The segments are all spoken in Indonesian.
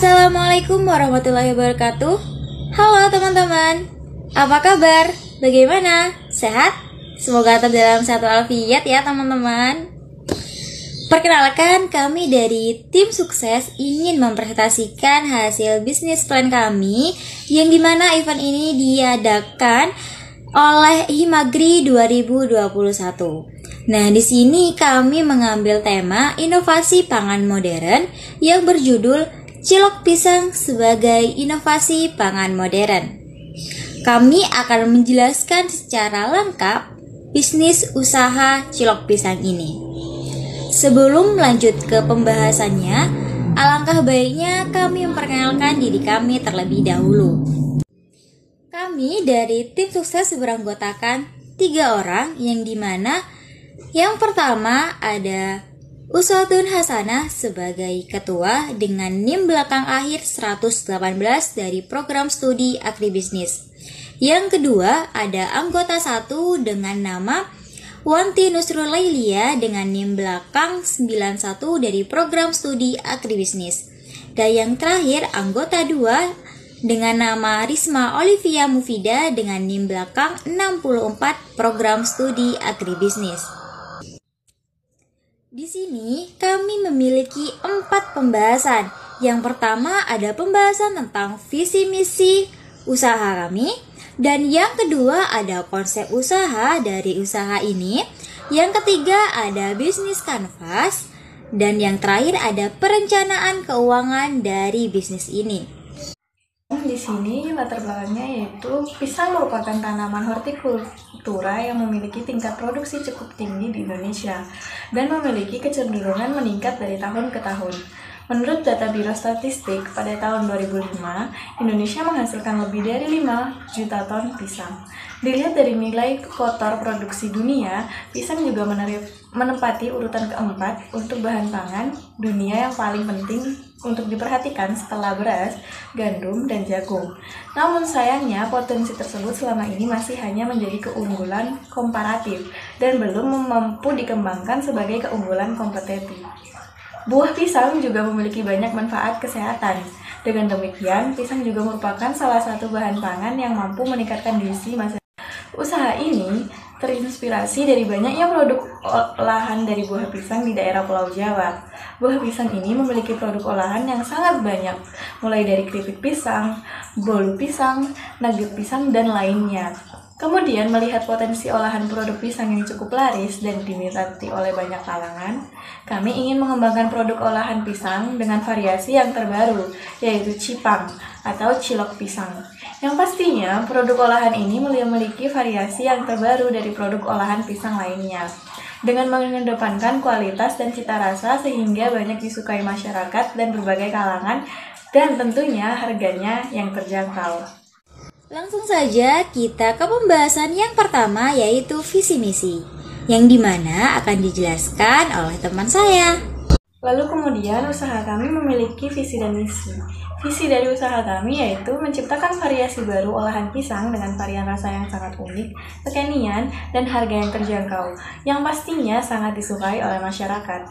Assalamualaikum warahmatullahi wabarakatuh. Halo teman-teman, apa kabar? Bagaimana? Sehat? Semoga tetap dalam satu alfiat ya teman-teman. Perkenalkan, kami dari tim sukses ingin mempresentasikan hasil bisnis plan kami, yang dimana event ini diadakan oleh Himagri 2021. Nah, di sini kami mengambil tema inovasi pangan modern yang berjudul Cilok Pisang sebagai inovasi pangan modern. Kami akan menjelaskan secara lengkap bisnis usaha cilok pisang ini. Sebelum lanjut ke pembahasannya, alangkah baiknya kami memperkenalkan diri kami terlebih dahulu. Kami dari tim sukses beranggotakan 3 orang, yang dimana yang pertama ada Uswatun Hasanah sebagai ketua dengan NIM belakang akhir 118 dari program studi agribisnis. Yang kedua ada anggota 1 dengan nama Wanti Nusrul Lailia dengan NIM belakang 91 dari program studi agribisnis. Dan yang terakhir anggota 2 dengan nama Risma Olivia Mufida dengan NIM belakang 64 program studi agribisnis. Di sini kami memiliki 4 pembahasan. Yang pertama ada pembahasan tentang visi misi usaha kami, dan yang kedua ada konsep usaha dari usaha ini. Yang ketiga ada bisnis kanvas, dan yang terakhir ada perencanaan keuangan dari bisnis ini. Di sini latar belakangnya yaitu pisang merupakan tanaman hortikultura yang memiliki tingkat produksi cukup tinggi di Indonesia dan memiliki kecenderungan meningkat dari tahun ke tahun. Menurut data Biro Statistik, pada tahun 2005, Indonesia menghasilkan lebih dari 5 juta ton pisang. Dilihat dari nilai kotor produksi dunia, pisang juga menempati urutan keempat untuk bahan pangan dunia yang paling penting untuk diperhatikan setelah beras, gandum, dan jagung. Namun sayangnya potensi tersebut selama ini masih hanya menjadi keunggulan komparatif dan belum mampu dikembangkan sebagai keunggulan kompetitif. Buah pisang juga memiliki banyak manfaat kesehatan. Dengan demikian, pisang juga merupakan salah satu bahan pangan yang mampu meningkatkan gizi masyarakat. Usaha ini terinspirasi dari banyaknya produk olahan dari buah pisang di daerah Pulau Jawa. Buah pisang ini memiliki produk olahan yang sangat banyak, mulai dari keripik pisang, bolu pisang, nugget pisang, dan lainnya. Kemudian melihat potensi olahan produk pisang yang cukup laris dan diminati oleh banyak kalangan, kami ingin mengembangkan produk olahan pisang dengan variasi yang terbaru, yaitu cipang atau cilok pisang. Yang pastinya, produk olahan ini memiliki variasi yang terbaru dari produk olahan pisang lainnya, dengan mengedepankan kualitas dan cita rasa sehingga banyak disukai masyarakat dan berbagai kalangan, dan tentunya harganya yang terjangkau. Langsung saja kita ke pembahasan yang pertama, yaitu visi misi, yang dimana akan dijelaskan oleh teman saya. Lalu kemudian usaha kami memiliki visi dan misi. Visi dari usaha kami yaitu menciptakan variasi baru olahan pisang dengan varian rasa yang sangat unik, kekinian, dan harga yang terjangkau, yang pastinya sangat disukai oleh masyarakat.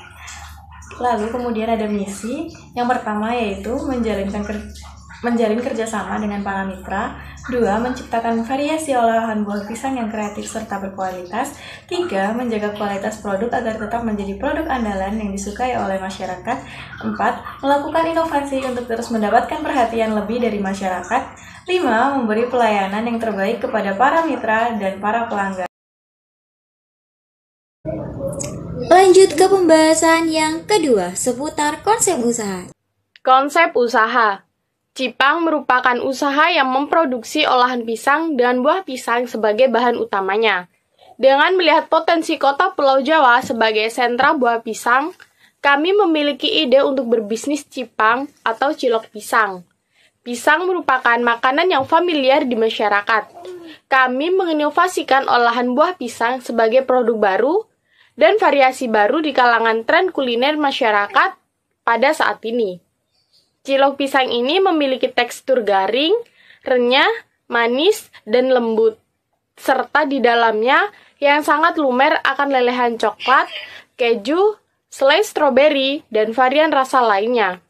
Lalu kemudian ada misi, yang pertama yaitu menjalin kerjasama dengan para mitra. 2. Menciptakan variasi olahan buah pisang yang kreatif serta berkualitas. 3. Menjaga kualitas produk agar tetap menjadi produk andalan yang disukai oleh masyarakat. 4. Melakukan inovasi untuk terus mendapatkan perhatian lebih dari masyarakat. 5. Memberi pelayanan yang terbaik kepada para mitra dan para pelanggan. Lanjut ke pembahasan yang kedua seputar konsep usaha. Konsep usaha. Cipang merupakan usaha yang memproduksi olahan pisang dan buah pisang sebagai bahan utamanya. Dengan melihat potensi kota Pulau Jawa sebagai sentra buah pisang, kami memiliki ide untuk berbisnis cipang atau cilok pisang. Pisang merupakan makanan yang familiar di masyarakat. Kami menginovasikan olahan buah pisang sebagai produk baru dan variasi baru di kalangan tren kuliner masyarakat pada saat ini. Cilok pisang ini memiliki tekstur garing, renyah, manis, dan lembut, serta di dalamnya yang sangat lumer akan lelehan coklat, keju, selai stroberi, dan varian rasa lainnya.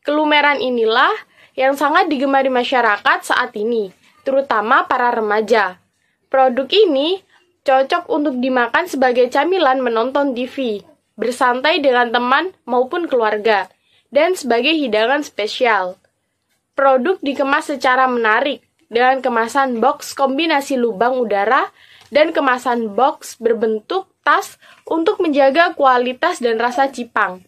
Kelumeran inilah yang sangat digemari masyarakat saat ini, terutama para remaja. Produk ini cocok untuk dimakan sebagai camilan menonton TV, bersantai dengan teman maupun keluarga, dan sebagai hidangan spesial. Produk dikemas secara menarik, dengan kemasan box kombinasi lubang udara dan kemasan box berbentuk tas untuk menjaga kualitas dan rasa cipang.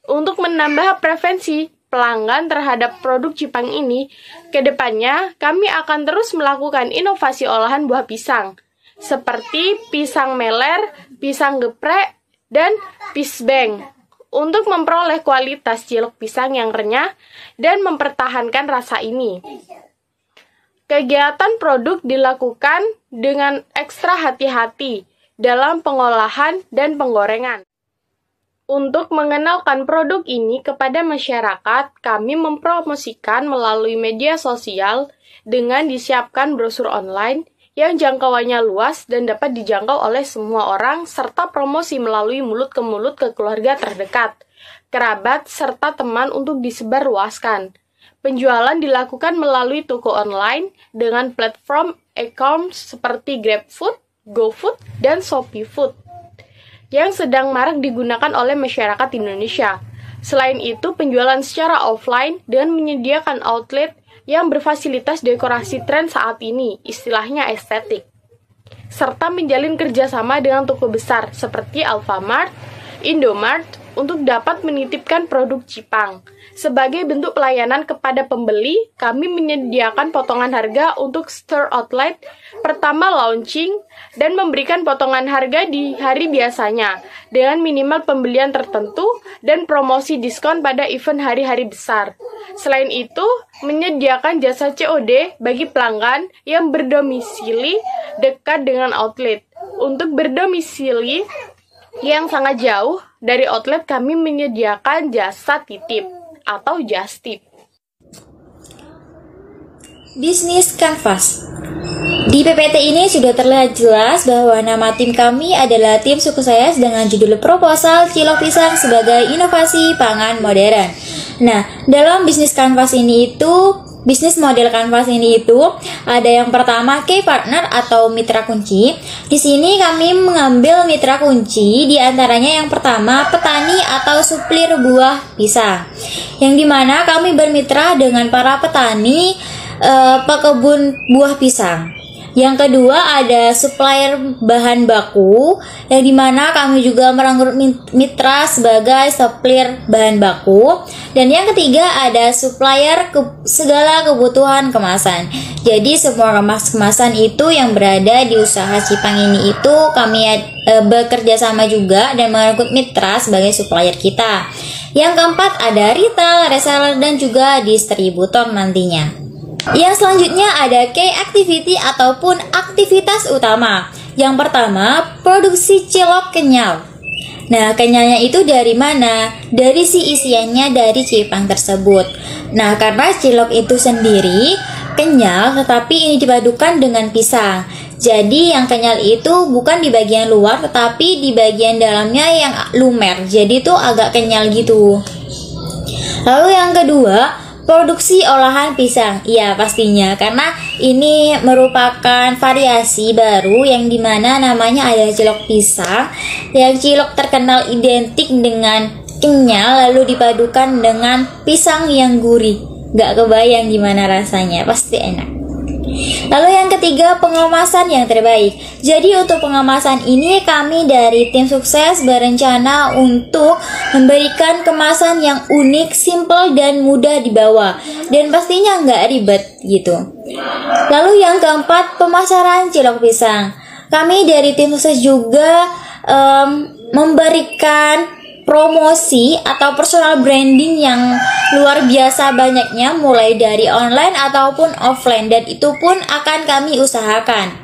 Untuk menambah preferensi pelanggan terhadap produk cipang ini, kedepannya kami akan terus melakukan inovasi olahan buah pisang, seperti pisang meler, pisang geprek, dan pisbeng, untuk memperoleh kualitas cilok pisang yang renyah dan mempertahankan rasa ini. Kegiatan produk dilakukan dengan ekstra hati-hati dalam pengolahan dan penggorengan. Untuk mengenalkan produk ini kepada masyarakat, kami mempromosikan melalui media sosial dengan disiapkan brosur online yang jangkauannya luas dan dapat dijangkau oleh semua orang, serta promosi melalui mulut ke mulut ke keluarga terdekat, kerabat, serta teman untuk disebarluaskan. Penjualan dilakukan melalui toko online dengan platform e-commerce seperti GrabFood, GoFood, dan ShopeeFood yang sedang marak digunakan oleh masyarakat Indonesia. Selain itu, penjualan secara offline dengan menyediakan outlet yang berfasilitas dekorasi tren saat ini, istilahnya estetik, serta menjalin kerjasama dengan toko besar seperti Alfamart, Indomart untuk dapat menitipkan produk cipang. Sebagai bentuk pelayanan kepada pembeli, kami menyediakan potongan harga untuk store outlet pertama launching dan memberikan potongan harga di hari biasanya dengan minimal pembelian tertentu dan promosi diskon pada event hari-hari besar. Selain itu, menyediakan jasa COD bagi pelanggan yang berdomisili dekat dengan outlet. Untuk berdomisili yang sangat jauh dari outlet, kami menyediakan jasa titip atau just tip. Bisnis Kanvas. Di PPT ini sudah terlihat jelas bahwa nama tim kami adalah tim sukses dengan judul proposal Cilok Pisang sebagai inovasi pangan modern. Nah, dalam bisnis Kanvas ini bisnis model Kanvas ini ada yang pertama key partner atau mitra kunci. Di sini kami mengambil mitra kunci, di antaranya yang pertama petani atau supplier buah pisang, yang dimana kami bermitra dengan para petani pekebun buah pisang. Yang kedua ada supplier bahan baku, yang dimana kami juga merangkul mitra sebagai supplier bahan baku. Dan yang ketiga ada supplier segala kebutuhan kemasan. Jadi semua kemasan itu yang berada di usaha Cipang ini itu kami bekerja sama juga dan merangkul mitra sebagai supplier kita. Yang keempat ada retail, reseller, dan juga distributor nantinya. Yang selanjutnya ada key activity ataupun aktivitas utama. Yang pertama, produksi cilok kenyal. Nah, kenyalnya itu dari mana? Dari si isiannya dari cipang tersebut. Nah, karena cilok itu sendiri kenyal, tetapi ini dipadukan dengan pisang. Jadi yang kenyal itu bukan di bagian luar, tetapi di bagian dalamnya yang lumer. Jadi itu agak kenyal gitu. Lalu yang kedua, produksi olahan pisang. Iya, pastinya karena ini merupakan variasi baru yang dimana namanya ada cilok pisang. Yang cilok terkenal identik dengan kenyal lalu dipadukan dengan pisang yang gurih. Gak kebayang gimana rasanya, pasti enak. Lalu yang ketiga, pengemasan yang terbaik. Jadi untuk pengemasan ini kami dari tim sukses berencana untuk memberikan kemasan yang unik, simple, dan mudah dibawa, dan pastinya nggak ribet gitu. Lalu yang keempat, pemasaran cilok pisang. Kami dari tim sukses juga memberikan promosi atau personal branding yang luar biasa banyaknya, mulai dari online ataupun offline, dan itu pun akan kami usahakan.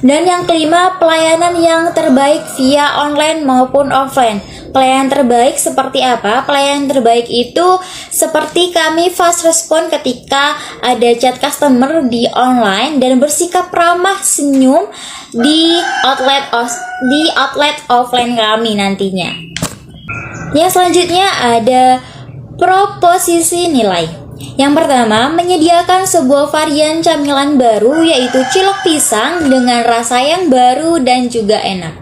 Dan yang kelima, pelayanan yang terbaik via online maupun offline. Pelayanan terbaik seperti apa? Pelayanan terbaik itu seperti kami fast respon ketika ada chat customer di online dan bersikap ramah senyum di outlet offline kami nantinya. Yang selanjutnya ada proposisi nilai. Yang pertama, menyediakan sebuah varian camilan baru yaitu cilok pisang dengan rasa yang baru dan juga enak.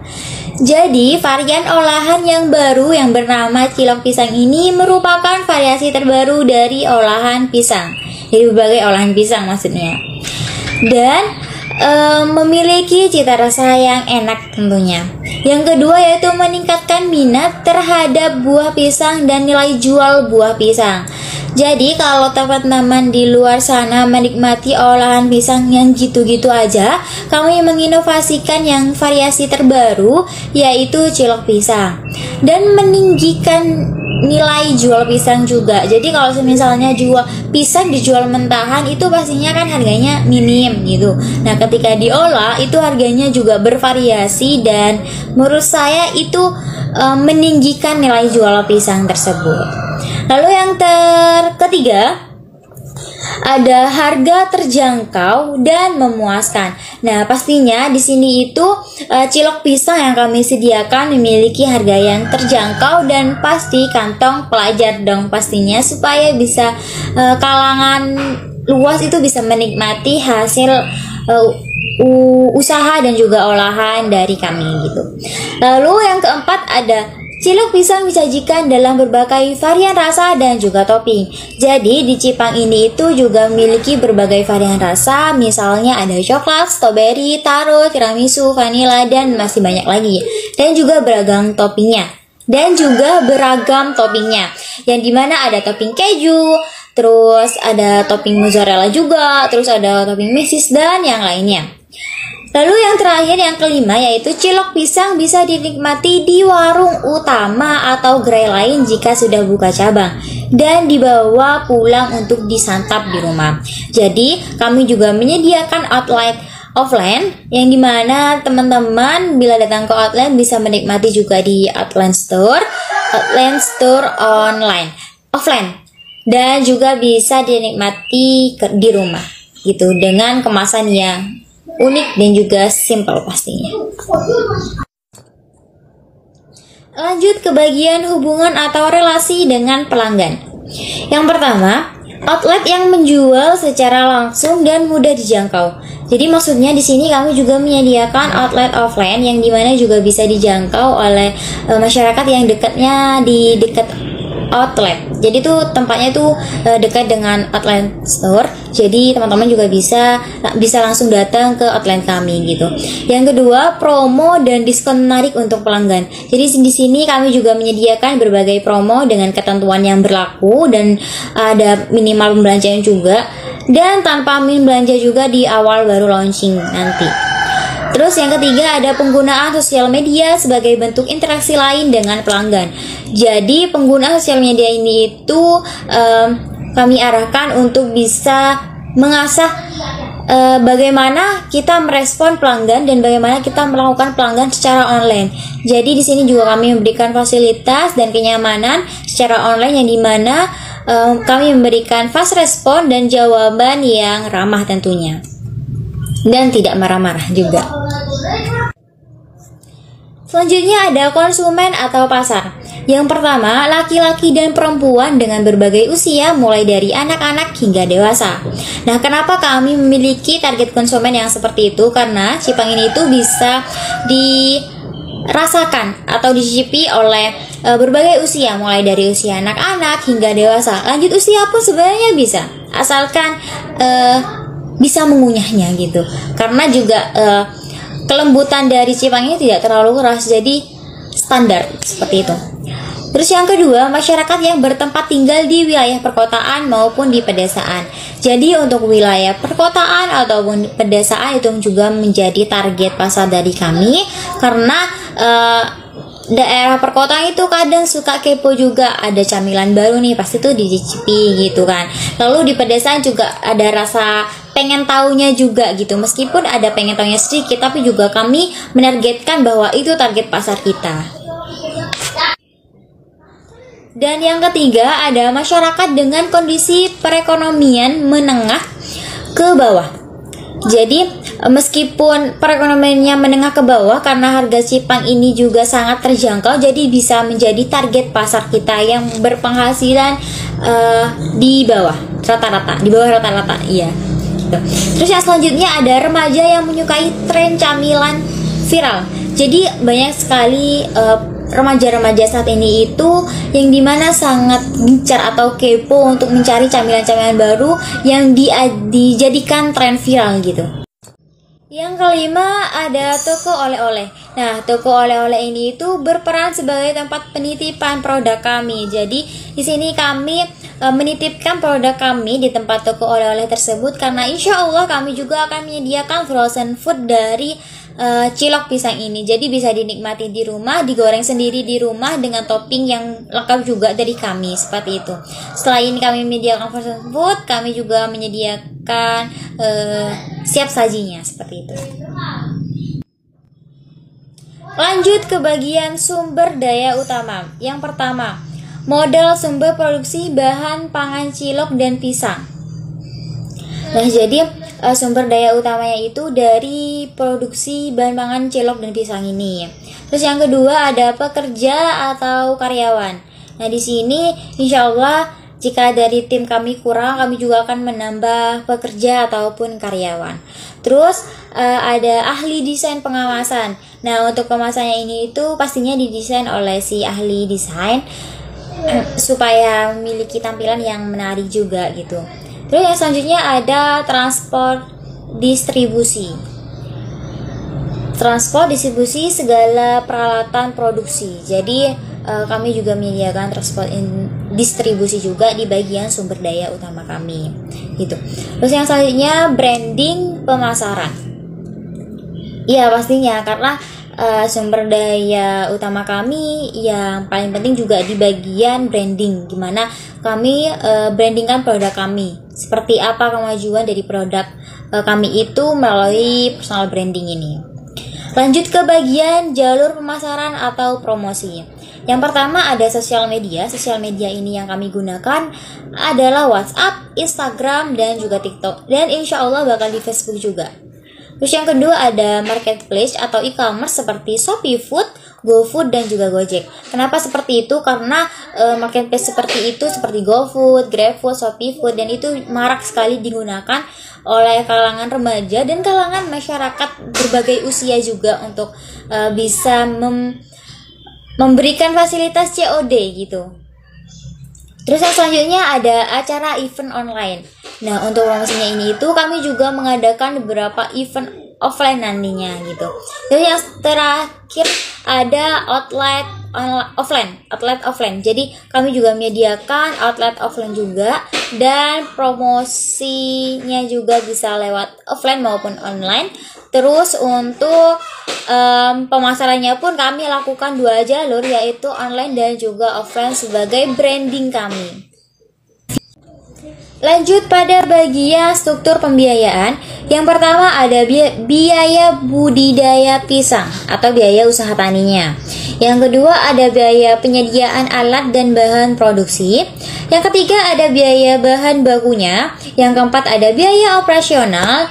Jadi, varian olahan yang baru yang bernama cilok pisang ini merupakan variasi terbaru dari olahan pisang. Jadi berbagai olahan pisang maksudnya. Dan memiliki cita rasa yang enak tentunya. Yang kedua yaitu meningkatkan minat terhadap buah pisang dan nilai jual buah pisang. Jadi kalau teman-teman di luar sana menikmati olahan pisang yang gitu-gitu aja, kami menginovasikan yang variasi terbaru yaitu cilok pisang dan meninggikan nilai jual pisang juga. Jadi kalau misalnya jual pisang dijual mentahan itu pastinya kan harganya minim gitu. Nah, ketika diolah itu harganya juga bervariasi dan menurut saya itu meninggikan nilai jual pisang tersebut. Lalu yang ketiga ada harga terjangkau dan memuaskan. Nah, pastinya di sini itu cilok pisang yang kami sediakan memiliki harga yang terjangkau dan pasti kantong pelajar dong pastinya supaya bisa kalangan luas itu bisa menikmati hasil usaha dan juga olahan dari kami gitu. Lalu yang keempat ada cilok pisang disajikan dalam berbagai varian rasa dan juga topping. Jadi di Cipang ini itu juga memiliki berbagai varian rasa, misalnya ada coklat, strawberry, taro, tiramisu, vanila, dan masih banyak lagi. Dan juga beragam toppingnya. Yang dimana ada topping keju, terus ada topping mozzarella juga, terus ada topping mesis dan yang lainnya. Lalu yang terakhir yang kelima yaitu cilok pisang bisa dinikmati di warung utama atau gerai lain jika sudah buka cabang dan dibawa pulang untuk disantap di rumah. Jadi kami juga menyediakan outlet offline yang dimana teman-teman bila datang ke outlet bisa menikmati juga di outlet store offline dan juga bisa dinikmati di rumah gitu dengan kemasan yang unik dan juga simple pastinya. Lanjut ke bagian hubungan atau relasi dengan pelanggan. Yang pertama, outlet yang menjual secara langsung dan mudah dijangkau. Jadi maksudnya di sini kami juga menyediakan outlet offline yang dimana juga bisa dijangkau oleh masyarakat yang dekatnya di dekat outlet. Jadi tuh tempatnya tuh dekat dengan outlet store. Jadi teman-teman juga bisa langsung datang ke outlet kami gitu. Yang kedua, promo dan diskon menarik untuk pelanggan. Jadi di sini kami juga menyediakan berbagai promo dengan ketentuan yang berlaku dan ada minimal pembelanjaan juga dan tanpa belanja juga di awal baru launching nanti. Terus yang ketiga ada penggunaan sosial media sebagai bentuk interaksi lain dengan pelanggan. Jadi penggunaan sosial media ini itu kami arahkan untuk bisa mengasah bagaimana kita merespon pelanggan dan bagaimana kita melakukan pelanggan secara online. Jadi di sini juga kami memberikan fasilitas dan kenyamanan secara online yang dimana kami memberikan fast respon dan jawaban yang ramah tentunya. Dan tidak marah-marah juga. Selanjutnya ada konsumen atau pasar. Yang pertama, laki-laki dan perempuan dengan berbagai usia mulai dari anak-anak hingga dewasa. Nah, kenapa kami memiliki target konsumen yang seperti itu? Karena Cipang ini itu bisa dirasakan atau dicicipi oleh berbagai usia mulai dari usia anak-anak hingga dewasa. Lanjut usia pun sebenarnya bisa, asalkan bisa mengunyahnya gitu. Karena juga kelembutan dari Cipang ini tidak terlalu keras, jadi standar seperti itu. Terus yang kedua, masyarakat yang bertempat tinggal di wilayah perkotaan maupun di pedesaan. Jadi untuk wilayah perkotaan ataupun pedesaan itu juga menjadi target pasar dari kami karena daerah perkotaan itu kadang suka kepo juga, ada camilan baru nih pasti tuh dicicipi gitu kan. Lalu di pedesaan juga ada rasa pengen taunya juga gitu, meskipun ada pengen taunya sedikit tapi juga kami menargetkan bahwa itu target pasar kita. Dan yang ketiga ada masyarakat dengan kondisi perekonomian menengah ke bawah. Jadi meskipun perekonomiannya menengah ke bawah, karena harga cipang ini juga sangat terjangkau, jadi bisa menjadi target pasar kita yang berpenghasilan di bawah rata-rata, iya. Gitu. Terus yang selanjutnya ada remaja yang menyukai tren camilan viral. Jadi banyak sekali remaja-remaja saat ini itu yang dimana sangat gencar atau kepo untuk mencari camilan-camilan baru yang dijadikan tren viral gitu. Yang kelima ada toko oleh-oleh. Nah, toko oleh-oleh ini itu berperan sebagai tempat penitipan produk kami. Jadi di sini kami menitipkan produk kami di tempat toko oleh-oleh tersebut karena insya Allah kami juga akan menyediakan frozen food dari cilok pisang ini. Jadi bisa dinikmati di rumah, digoreng sendiri di rumah dengan topping yang lengkap juga dari kami, seperti itu. Selain kami menyediakan frozen food, kami juga menyediakan siap sajinya, seperti itu. Lanjut ke bagian sumber daya utama. Yang pertama, modal sumber produksi bahan pangan cilok dan pisang. Nah, jadi sumber daya utamanya itu dari produksi bahan pangan cilok dan pisang ini. Terus yang kedua ada pekerja atau karyawan. Nah, di sini insya Allah jika dari tim kami kurang, kami juga akan menambah pekerja ataupun karyawan. Terus ada ahli desain pengawasan. Nah, untuk pemasannya ini itu pastinya didesain oleh si ahli desain supaya memiliki tampilan yang menarik juga gitu. Terus yang selanjutnya ada transport distribusi. Transport distribusi segala peralatan produksi. Jadi kami juga menyediakan transport distribusi juga di bagian sumber daya utama kami. Gitu. Terus yang selanjutnya branding pemasaran. Iya pastinya karena sumber daya utama kami yang paling penting juga di bagian branding, gimana kami brandingkan produk kami, seperti apa kemajuan dari produk kami itu melalui personal branding ini. Lanjut ke bagian jalur pemasaran atau promosi. Yang pertama ada sosial media. Sosial media ini yang kami gunakan adalah WhatsApp, Instagram, dan juga TikTok, dan insya Allah bakal di Facebook juga. Terus yang kedua ada marketplace atau e-commerce seperti Shopee Food, GoFood, dan juga Gojek. Kenapa seperti itu? Karena marketplace seperti itu seperti GoFood, GrabFood, Shopee Food, dan itu marak sekali digunakan oleh kalangan remaja dan kalangan masyarakat berbagai usia juga untuk bisa memberikan fasilitas COD gitu. Terus yang selanjutnya ada acara event online. Nah, untuk promosinya ini itu kami juga mengadakan beberapa event offline nantinya gitu. Terus yang terakhir ada outlet offline. Jadi kami juga menyediakan outlet offline juga, dan promosinya juga bisa lewat offline maupun online. Terus untuk pemasarannya pun kami lakukan 2 jalur, yaitu online dan juga offline sebagai branding kami. Lanjut pada bagian struktur pembiayaan. Yang pertama ada biaya budidaya pisang atau biaya usaha taninya. Yang kedua ada biaya penyediaan alat dan bahan produksi. Yang ketiga ada biaya bahan bakunya. Yang keempat ada biaya operasional.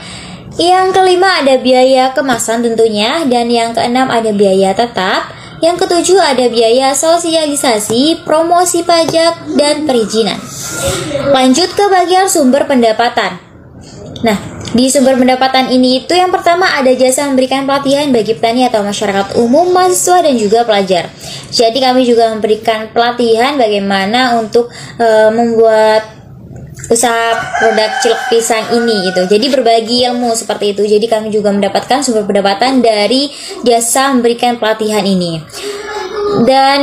Yang kelima ada biaya kemasan tentunya. Dan yang keenam ada biaya tetap. Yang ketujuh ada biaya sosialisasi, promosi pajak, dan perizinan. Lanjut ke bagian sumber pendapatan. Nah, di sumber pendapatan ini itu yang pertama ada jasa memberikan pelatihan bagi petani atau masyarakat umum, mahasiswa, dan juga pelajar. Jadi kami juga memberikan pelatihan bagaimana untuk membuat usaha produk cilok pisang ini gitu. Jadi berbagi ilmu seperti itu. Jadi kami juga mendapatkan sumber pendapatan dari jasa memberikan pelatihan ini. Dan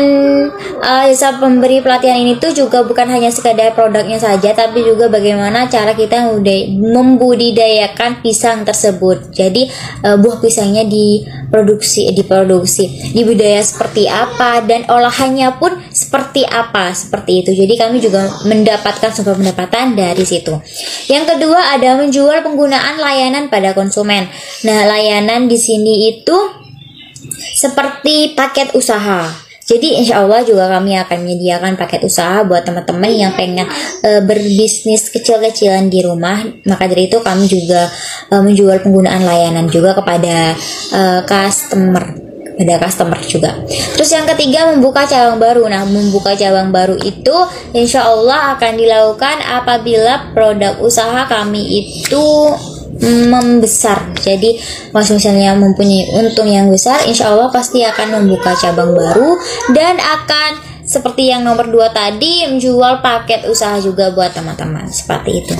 jasa pemberi pelatihan ini tuh juga bukan hanya sekadar produknya saja, tapi juga bagaimana cara kita membudidayakan pisang tersebut. Jadi buah pisangnya diproduksi, dibudidaya seperti apa, dan olahannya pun seperti apa, seperti itu. Jadi kami juga mendapatkan sumber pendapatan dari situ. Yang kedua ada menjual penggunaan layanan pada konsumen. Nah, layanan di sini itu seperti paket usaha. Jadi insya Allah juga kami akan menyediakan paket usaha buat teman-teman yang pengen berbisnis kecil-kecilan di rumah. Maka dari itu kami juga menjual penggunaan layanan juga kepada customer juga. Terus yang ketiga, membuka cabang baru. Nah, membuka cabang baru itu insya Allah akan dilakukan apabila produk usaha kami itu membesar. Jadi misalnya mempunyai untung yang besar, insya Allah pasti akan membuka cabang baru dan akan seperti yang nomor 2 tadi, menjual paket usaha juga buat teman-teman. Seperti itu.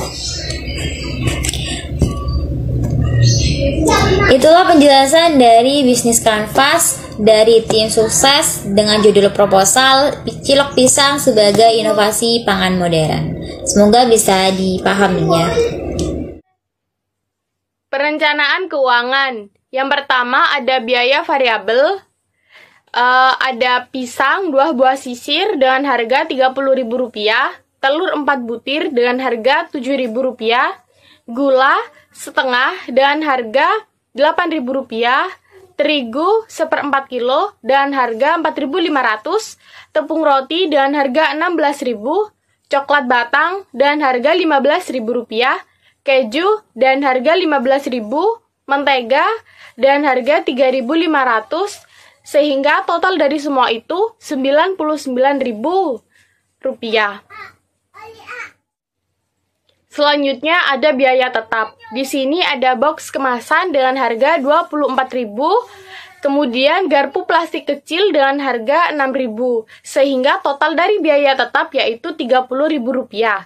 Itulah penjelasan dari bisnis kanvas dari tim sukses dengan judul proposal Cilok Pisang sebagai inovasi pangan modern. Semoga bisa dipahaminya. Perencanaan keuangan. Yang pertama ada biaya variabel. Ada pisang 2 buah sisir dengan harga Rp30.000, telur 4 butir dengan harga Rp7.000, gula setengah dengan harga Rp8.000, terigu 1/4 kilo dengan harga Rp4.500, tepung roti dengan harga Rp16.000, coklat batang dengan harga Rp15.000, keju dan harga Rp15.000, mentega dan harga Rp3.500, sehingga total dari semua itu Rp99.000. Selanjutnya ada biaya tetap. Di sini ada box kemasan dengan harga Rp24.000, kemudian garpu plastik kecil dengan harga Rp6.000, sehingga total dari biaya tetap yaitu Rp30.000.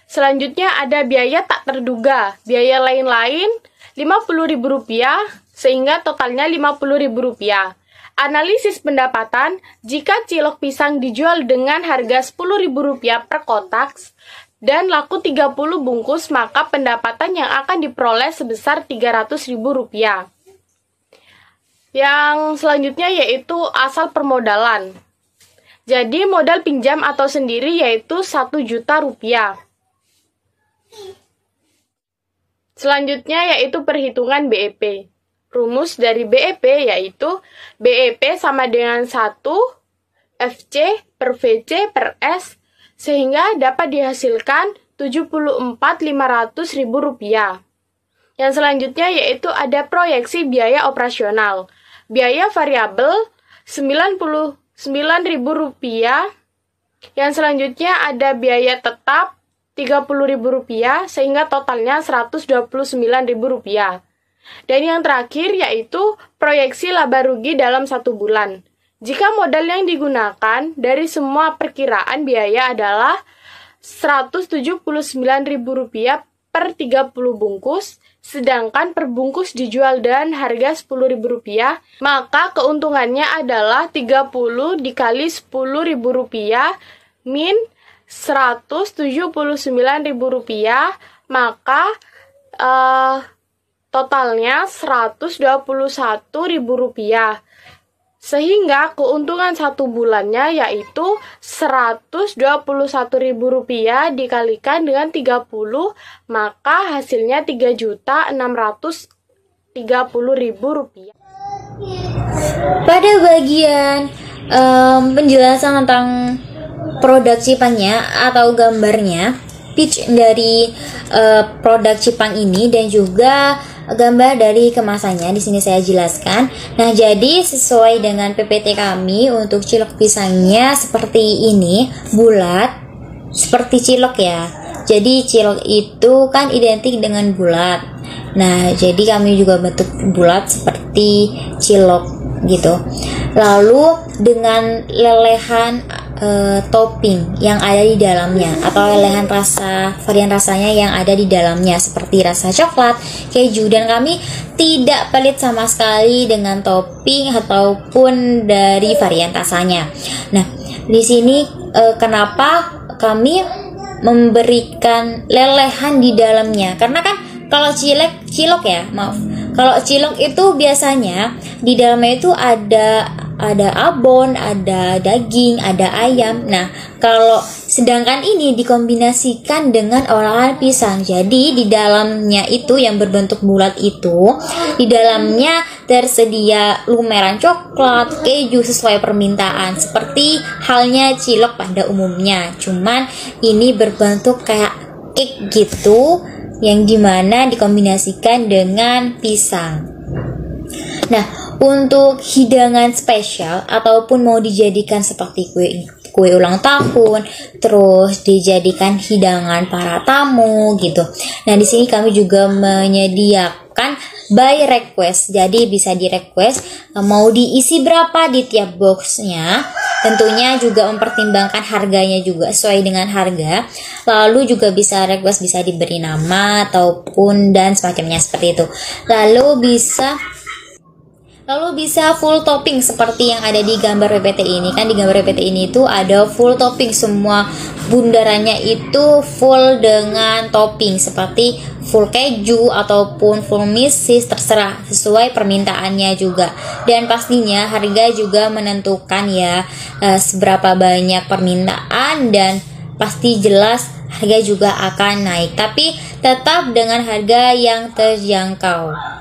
Selanjutnya ada biaya tak terduga. Biaya lain-lain Rp50.000, sehingga totalnya Rp50.000. Analisis pendapatan, jika cilok pisang dijual dengan harga Rp10.000 per kotak dan laku 30 bungkus, maka pendapatan yang akan diperoleh sebesar Rp300.000. Yang selanjutnya yaitu asal permodalan. Jadi modal pinjam atau sendiri yaitu Rp1 juta. Selanjutnya yaitu perhitungan BEP. Rumus dari BEP yaitu BEP sama dengan 1 FC per VC per S, sehingga dapat dihasilkan Rp74.500.000. Yang selanjutnya yaitu ada proyeksi biaya operasional. Biaya variabel Rp99.000. Yang selanjutnya ada biaya tetap Rp30.000, sehingga totalnya Rp129.000. Dan yang terakhir yaitu proyeksi laba rugi dalam 1 bulan. Jika modal yang digunakan dari semua perkiraan biaya adalah Rp179.000 per 30 bungkus, sedangkan per bungkus dijual dengan harga Rp10.000, maka keuntungannya adalah 30 dikali Rp10.000 min Rp179.000, maka totalnya Rp121.000. Sehingga keuntungan 1 bulannya yaitu Rp121.000 dikalikan dengan 30, maka hasilnya Rp3.630.000. Pada bagian penjelasan tentang produk cipangnya atau gambarnya, pitch dari produk cipang ini dan juga gambar dari kemasannya di sini saya jelaskan. Nah, jadi sesuai dengan PPT kami untuk cilok pisangnya seperti ini, bulat seperti cilok ya. Jadi cilok itu kan identik dengan bulat. Nah, jadi kami juga bentuk bulat seperti cilok gitu. Lalu dengan lelehan topping yang ada di dalamnya atau lelehan varian rasanya yang ada di dalamnya seperti rasa coklat, keju, dan kami tidak pelit sama sekali dengan topping ataupun dari varian rasanya. Nah, di sini kenapa kami memberikan lelehan di dalamnya? Karena kan kalau cilok itu biasanya di dalamnya itu ada abon, ada daging, ada ayam. Nah, kalau sedangkan ini dikombinasikan dengan olahan pisang. Jadi di dalamnya itu yang berbentuk bulat itu, di dalamnya tersedia lumeran coklat, keju sesuai permintaan, seperti halnya cilok pada umumnya. Cuman ini berbentuk kayak cake gitu, yang dimana dikombinasikan dengan pisang. Nah, untuk hidangan spesial ataupun mau dijadikan seperti kue ulang tahun, terus dijadikan hidangan para tamu gitu. Nah, di sini kami juga menyediakan by request. Jadi bisa di request mau diisi berapa di tiap boxnya. Tentunya juga mempertimbangkan harganya juga sesuai dengan harga. Lalu juga bisa request, bisa diberi nama ataupun dan semacamnya seperti itu. Lalu bisa full topping seperti yang ada di gambar PPT ini. Kan di gambar PPT ini itu ada full topping, semua bundarannya itu full dengan topping seperti full keju ataupun full mesis, terserah sesuai permintaannya juga. Dan pastinya harga juga menentukan ya seberapa banyak permintaan, dan pasti jelas harga juga akan naik, tapi tetap dengan harga yang terjangkau.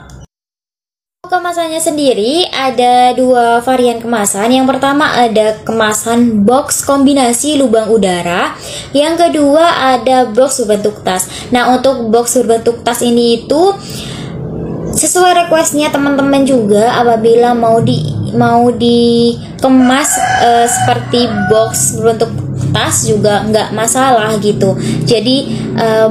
Kemasannya sendiri ada 2 varian kemasan. Yang pertama ada kemasan box kombinasi lubang udara. Yang kedua ada box berbentuk tas. Nah, untuk box berbentuk tas ini itu sesuai requestnya teman-teman juga, apabila mau dikemas seperti box berbentuk tas juga nggak masalah gitu. Jadi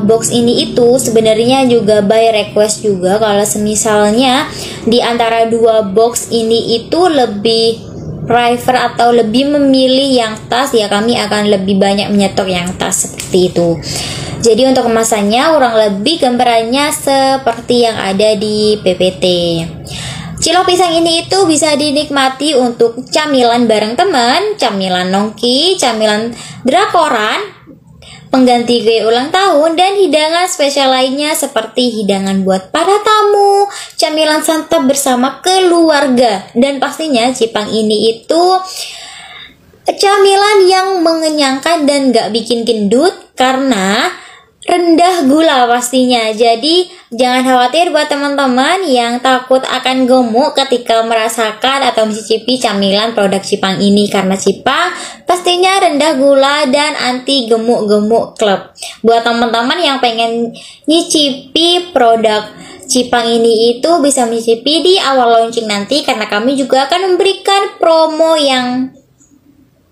box ini itu sebenarnya juga by request juga. Kalau semisalnya di antara 2 box ini itu lebih prefer atau lebih memilih yang tas, ya kami akan lebih banyak menyetok yang tas seperti itu. Jadi untuk kemasannya kurang lebih gambarannya seperti yang ada di PPT. Cilok pisang ini itu bisa dinikmati untuk camilan bareng teman, camilan nongki, camilan drakoran, pengganti kue ulang tahun, dan hidangan spesial lainnya seperti hidangan buat para tamu, camilan santap bersama keluarga. Dan pastinya Cipang ini itu camilan yang mengenyangkan dan gak bikin gendut karena rendah gula pastinya. Jadi jangan khawatir buat teman-teman yang takut akan gemuk ketika merasakan atau mencicipi camilan produk Cipang ini, karena Cipang pastinya rendah gula dan anti gemuk-gemuk klub. Buat teman-teman yang pengen nyicipi produk Cipang ini itu bisa mencicipi di awal launching nanti, karena kami juga akan memberikan promo yang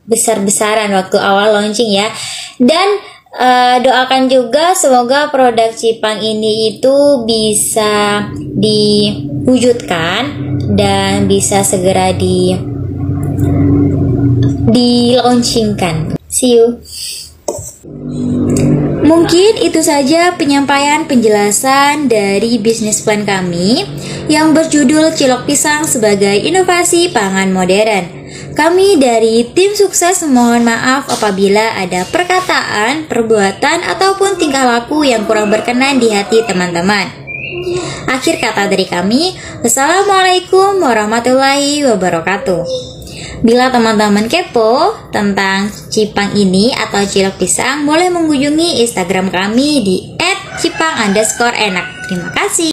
besar-besaran waktu awal launching ya. Dan doakan juga semoga produk Cipang ini itu bisa diwujudkan dan bisa segera di launchingkan. See you. Mungkin itu saja penyampaian penjelasan dari bisnis plan kami yang berjudul Cilok Pisang sebagai Inovasi Pangan Modern. Kami dari tim sukses mohon maaf apabila ada perkataan, perbuatan, ataupun tingkah laku yang kurang berkenan di hati teman-teman. Akhir kata dari kami, wassalamualaikum warahmatullahi wabarakatuh. Bila teman-teman kepo tentang Cipang ini atau cilok pisang, boleh mengunjungi Instagram kami di @cipang_enak. Terima kasih.